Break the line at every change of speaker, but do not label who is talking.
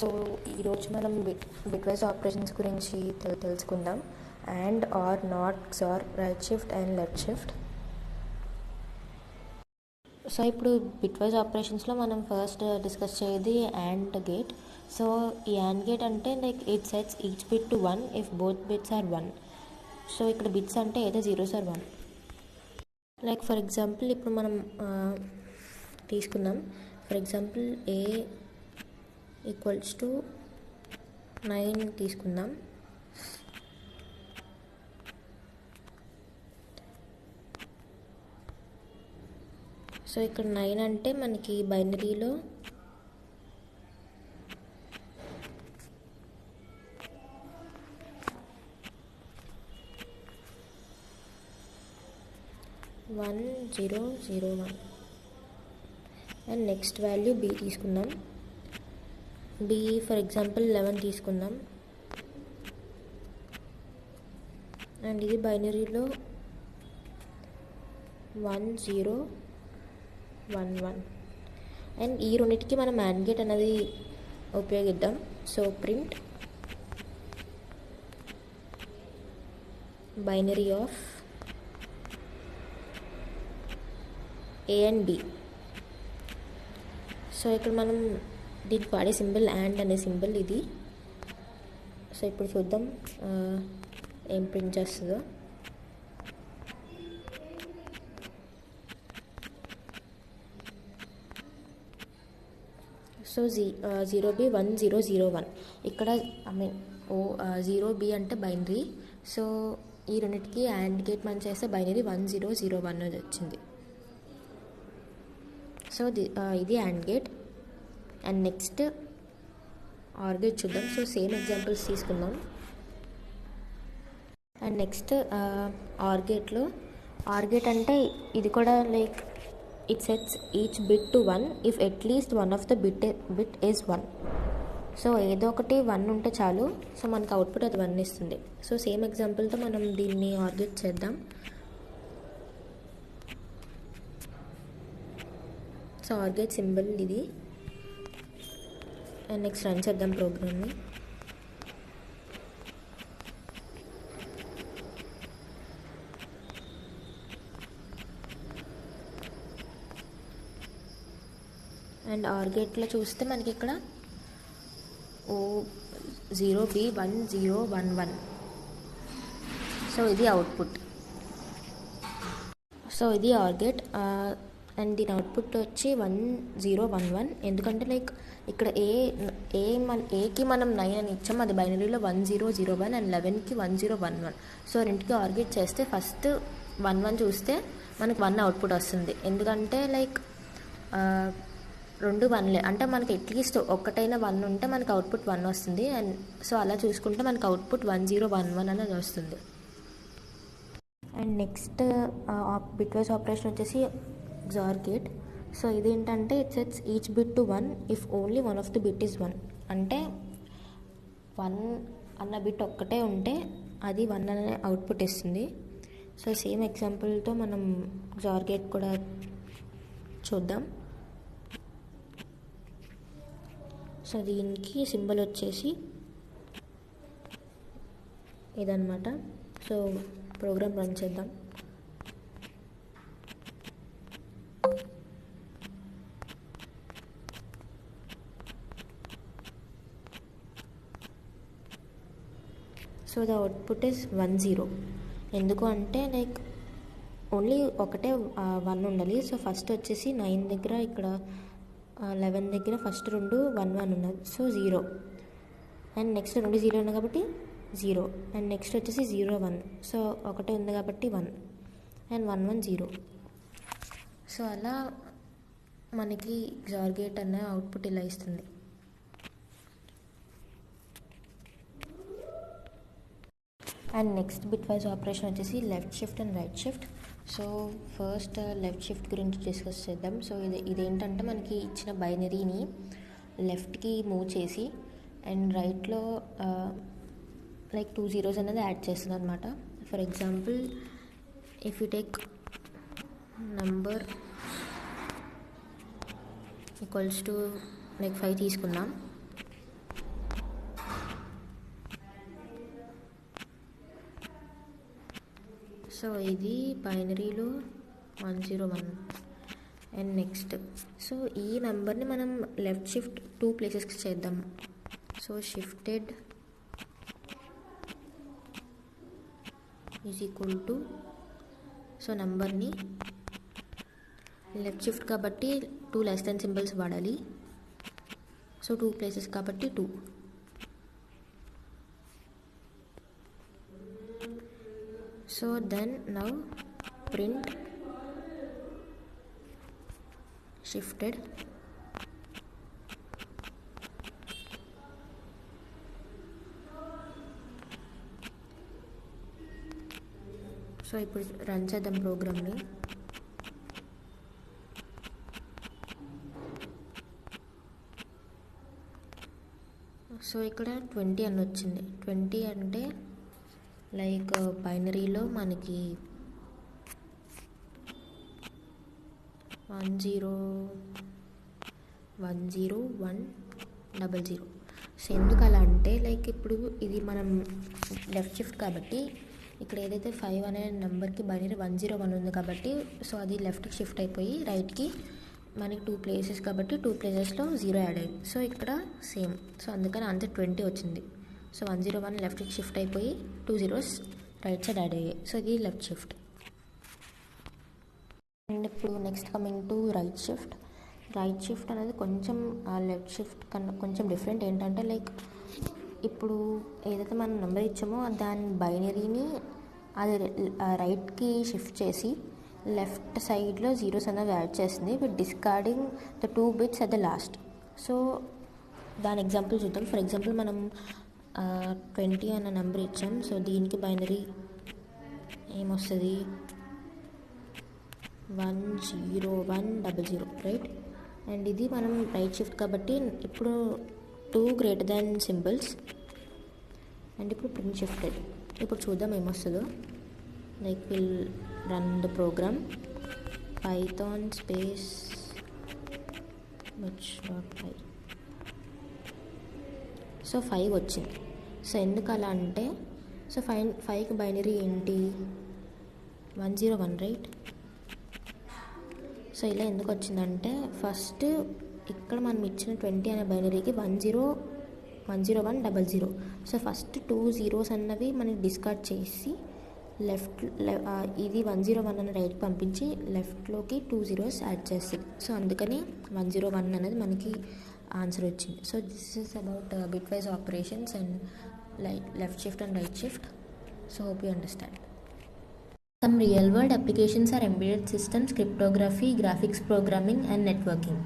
So ఈరోజు మనం bitwise operations గురించి తెలుసుకుందాం. And, or, not, XOR, right shift and left shift. So ఇప్పుడు బిట్వైజ్ ఆపరేషన్స్లో మనం ఫస్ట్ డిస్కస్ చేసేది అండ్ గేట్. సో ఈ అండ్ గేట్ అంటే like it sets each bit to 1 if both bits are 1. So ఇక్కడ bits అంటే ఏదో 0s are 1. Like for example ఇప్పుడు మనం తీసుకుందాం. For example A equals to 9 తీసుకుందాం. సో ఇక్కడ 9 అంటే మనకి బైనరీలో one 0 0 1. And next value B తీసుకుందాం. B ఫర్ ఎగ్జాంపుల్ 11 తీసుకుందాం. అండ్ ఇది బైనరీలో 1 0 1 1. అండ్ ఈ రెండింటికి మనం AND గేట్ అనేది ఉపయోగిద్దాం. So print binary of A and B. So ఇక్కడ మనం దీనికి వాడే సింబల్ అండ్ అనే సింబల్ ఇది. సో ఇప్పుడు చూద్దాం ఏం ప్రింట్ చేస్తుందో. So 0B 1 0 0 1. ఇక్కడ ఓ 0B అంటే బైనరీ. సో ఈ రెండింటికి AND గేట్ మనం చేస్తే బైనరీ 1 0 0 1 అనేది వచ్చింది. సో ఇది AND gate. And next or gate చూద్దాం. సో సేమ్ ఎగ్జాంపుల్స్ తీసుకుందాం. అండ్ నెక్స్ట్ ఆర్ గేట్లో ఆర్ గేట్ అంటే ఇది కూడా like it sets each bit to 1 if at least one of the bit is 1. So ఏదో ఒకటి 1 ఉంటే చాలు. సో మనకు అవుట్పుట్ అది 1 ఇస్తుంది. సో సేమ్ ఎగ్జాంపుల్తో మనం దీన్ని ఆర్ గేట్ చేద్దాం. సో ఆర్ గేట్ సింబల్ ఇది. అండ్ నెక్స్ట్ రన్ చేద్దాం ప్రోగ్రామ్ని. అండ్ ఆర్ గేట్లో చూస్తే మనకి ఇక్కడ 0B 1 0 1 1. సో ఇది అవుట్పుట్. సో ఇది ఆర్ గేట్. అండ్ దీని అవుట్పుట్ వచ్చి 1 0 1 1. ఎందుకంటే లైక్ ఇక్కడ ఏకి మనం 9 అని ఇచ్చాం. అది బైనరీలో 1 0 0 1 అండ్ 11కి 1 0 1 1. సో రెండుకి ఆర్ గేట్ చేస్తే ఫస్ట్ 1 1 చూస్తే మనకు 1 అవుట్పుట్ వస్తుంది. ఎందుకంటే లైక్ రెండు 1లే అంటే మనకి అట్లీస్ట్ ఒక్కటైనా 1 ఉంటే మనకు అవుట్పుట్ 1 వస్తుంది. అండ్ సో అలా చూసుకుంటే మనకు అవుట్పుట్ 1 0 1 1 అనేది వస్తుంది. అండ్ నెక్స్ట్ బిట్వైజ్ ఆపరేషన్ వచ్చేసి XOR గేట్. సో ఇదేంటంటే it sets each bit to 1 if only one of the bit is 1. అంటే 1 అన్న బిట్ ఒక్కటే ఉంటే అది 1 అనే అవుట్పుట్ ఇస్తుంది. సో సేమ్ ఎగ్జాంపుల్తో మనం XOR గేట్ కూడా చూద్దాం. సో దీనికి సింబల్ వచ్చేసి ఇదన్నమాట. సో ప్రోగ్రామ్ రన్ చేద్దాం. So the output is 1 0. ఎందుకు అంటే లైక్ ఓన్లీ ఒకటే 1 ఉండాలి. సో ఫస్ట్ వచ్చేసి 9 దగ్గర ఇక్కడ 11 దగ్గర ఫస్ట్ 2 1 1 ఉన్నది. సో 0. అండ్ నెక్స్ట్ 2 0 ఉన్నాయి కాబట్టి 0. అండ్ నెక్స్ట్ వచ్చేసి 0 1. సో ఒకటే ఉంది కాబట్టి 1. అండ్ 1 1 0. సో అలా మనకి XOR గేట్ అనే అవుట్పుట్ ఇలా ఇస్తుంది. అండ్ నెక్స్ట్ బిట్వైజ్ ఆపరేషన్ వచ్చేసి left shift and right shift. So first left shift గురించి డిస్కస్ చేద్దాం. సో ఇదేంటంటే మనకి ఇచ్చిన బైనరీని లెఫ్ట్కి మూవ్ చేసి అండ్ రైట్లో లైక్ 2 zeros అనేది యాడ్ చేస్తుంది అనమాట. For example if you take number equals to like 5 తీసుకుందాం. సో ఇది బైనరీలో 101. అండ్ నెక్స్ట్ సో ఈ నెంబర్ని మనం లెఫ్ట్ షిఫ్ట్ 2 ప్లేసెస్కి చేద్దాం. So shifted is equal to, so నెంబర్ని లెఫ్ట్ షిఫ్ట్ కాబట్టి 2 లెస్ దెన్ సింబల్స్ వాడాలి. సో 2 ప్లేసెస్ కాబట్టి 2. So then now print shifted so ఇప్పుడు రన్ చేద్దాం ప్రోగ్రామ్ని. సో ఇక్కడ 20 అని వచ్చింది. 20 అంటే లైక్ బైనరీలో మనకి 10100. సో ఎందుకు అలా అంటే లైక్ ఇప్పుడు ఇది మనం లెఫ్ట్ షిఫ్ట్ కాబట్టి ఇక్కడ ఏదైతే 5 అనే నెంబర్కి బైనరీ 101 ఉంది కాబట్టి సో అది లెఫ్ట్కి షిఫ్ట్ అయిపోయి రైట్కి మనకి 2 ప్లేసెస్ కాబట్టి 2 ప్లేసెస్లో 0 యాడ్ అయ్యింది. సో ఇక్కడ సేమ్. సో అందుకని ఆన్సర్ 20 వచ్చింది. సో 101 లెఫ్ట్కి షిఫ్ట్ అయిపోయి 2 zeros రైట్ సైడ్ యాడ్ అయ్యాయి. సో ఇది లెఫ్ట్ షిఫ్ట్. అండ్ ఇప్పుడు next coming to right shift. Right shift అనేది కొంచెం లెఫ్ట్ షిఫ్ట్ కన్నా కొంచెం డిఫరెంట్. ఏంటంటే లైక్ ఇప్పుడు ఏదైతే మనం నెంబర్ ఇచ్చామో దాని బైనరీని అది రైట్కి షిఫ్ట్ చేసి లెఫ్ట్ సైడ్లో జీరోస్ అనేది యాడ్ చేసింది with discarding the 2 bits at the last. So దాని ఎగ్జాంపుల్ చూద్దాం. ఫర్ ఎగ్జాంపుల్ మనం 20 అన్న నెంబర్ ఇచ్చాం. సో దీనికి బైనరీ ఏమొస్తుంది, 10100 రైట్. అండ్ ఇది మనం రైట్ షిఫ్ట్ కాబట్టి ఇప్పుడు 2 greater than సింబల్స్. అండ్ ఇప్పుడు ప్రింట్ షిఫ్టెడ్. ఇప్పుడు చూద్దాం ఏమొస్తుందో. Like will run the program python space much.py. So 5 వచ్చింది. సో ఎందుకు అలా అంటే సో 5కి బైనరీ ఏంటి, 101 రైట్. సో ఇలా ఎందుకు వచ్చిందంటే ఫస్ట్ ఇక్కడ మనం ఇచ్చిన 20 అనే బైనరీకి 10100. సో ఫస్ట్ 2 zeros అన్నవి మనకి డిస్కార్డ్ చేసి లెఫ్ట్ ఇది 101 అని రైట్ పంపించి లెఫ్ట్లోకి 2 zeros యాడ్ చేస్తుంది. సో అందుకని 101 అనేది మనకి ఆన్సర్ వచ్చింది. So this is about bit wise operations and left shift and right shift. So hope you understand. Some real world applications are embedded systems, cryptography, graphics programming and networking.